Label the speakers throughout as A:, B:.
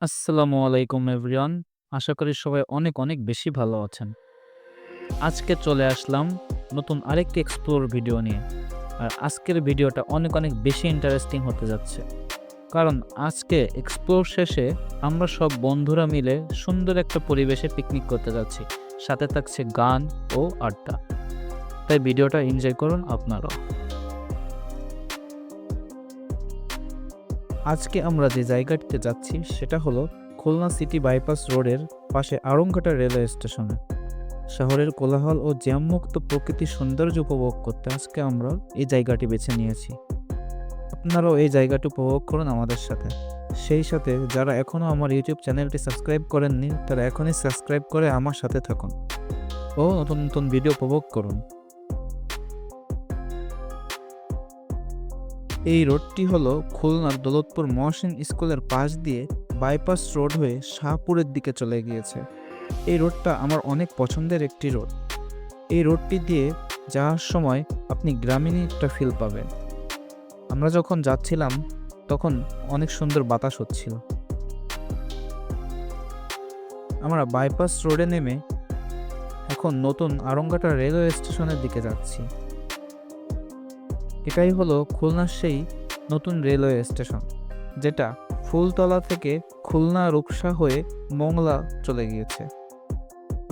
A: আসসালামু আলাইকুম এভরিওয়ান। আশা করি সবাই অনেক অনেক বেশি ভালো আছেন। আজকে চলে আসলাম নতুন আরেকটি এক্সপ্লোর ভিডিও নিয়ে। আর আজকের ভিডিওটা অনেক অনেক বেশি ইন্টারেস্টিং হতে যাচ্ছে। কারণ আজকে এক্সপ্লোর শেষে আমরা সব বন্ধুরা মিলে সুন্দর একটা পরিবেশে পিকনিক করতে যাচ্ছি। সাথে থাকছে গান ও আড্ডা। তাই ভিডিওটা এনজয় করুন আপনারাও। আজকে আমরা যে জায়গাটিতে যাচ্ছি সেটা হলো খুলনা সিটি বাইপাস রোডের পাশে আড়ংঘাটা রেলওয়ে স্টেশনে। শহরের কোলাহল ও জ্যামমুক্ত প্রকৃতির সৌন্দর্য উপভোগ করতে আজকে আমরা এই জায়গাটি বেছে নিয়েছি। আপনারাও এই জায়গাটি উপভোগ করুন আমাদের সাথে। সেই সাথে যারা এখনও আমার ইউটিউব চ্যানেলটি সাবস্ক্রাইব করেননি তারা এখনই সাবস্ক্রাইব করে আমার সাথে থাকুন ও নতুন নতুন ভিডিও উপভোগ করুন। এই রোডটি হলো খুলনার দৌলতপুর মহসিন স্কুলের পাশ দিয়ে বাইপাস রোড হয়ে শাহপুরের দিকে চলে গিয়েছে। এই রোডটা আমার অনেক পছন্দের একটি রোড। এই রোডটি দিয়ে যাওয়ার সময় আপনি গ্রামীণ একটা ফিল পাবেন। আমরা যখন যাচ্ছিলাম তখন অনেক সুন্দর বাতাস হচ্ছিল। আমরা বাইপাস রোডে নেমে এখন নতুন আড়ংঘাটা রেলওয়ে স্টেশনের দিকে যাচ্ছি। এটাই হলো খুলনার সেই নতুন রেলওয়ে স্টেশন, যেটা ফুলতলা থেকে খুলনা রূপসা হয়ে মংলা চলে গিয়েছে।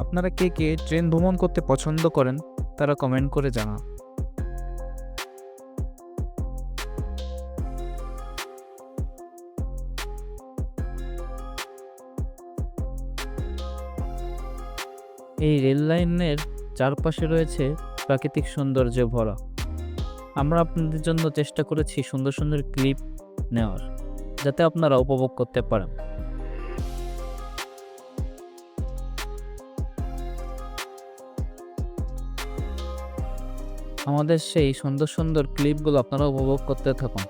A: আপনারা কে কে ট্রেন ভ্রমণ করতে পছন্দ করেন তারা কমেন্ট করে জানান। এই রেল লাইনের চারপাশে রয়েছে প্রাকৃতিক সৌন্দর্যে ভরা। আমরা আপনাদের জন্য চেষ্টা করেছি সুন্দর সুন্দর ক্লিপ নেওয়ার, যাতে আপনারা উপভোগ করতে পারেন। আমাদের সেই সুন্দর সুন্দর ক্লিপগুলো আপনারা উপভোগ করতে থাকুন।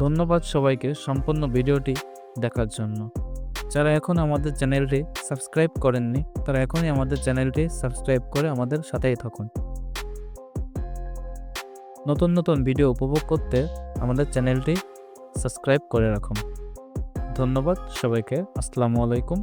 A: ধন্যবাদ সবাইকে সম্পূর্ণ ভিডিওটি দেখার জন্য। যারা এখন আমাদের চ্যানেলটি সাবস্ক্রাইব করেননি তারা এখনই আমাদের চ্যানেলটি সাবস্ক্রাইব করে আমাদের সাথেই থাকুন। নতুন নতুন ভিডিও উপভোগ করতে আমাদের চ্যানেলটি সাবস্ক্রাইব করে রাখুন। ধন্যবাদ সবাইকে। আসসালামু আলাইকুম।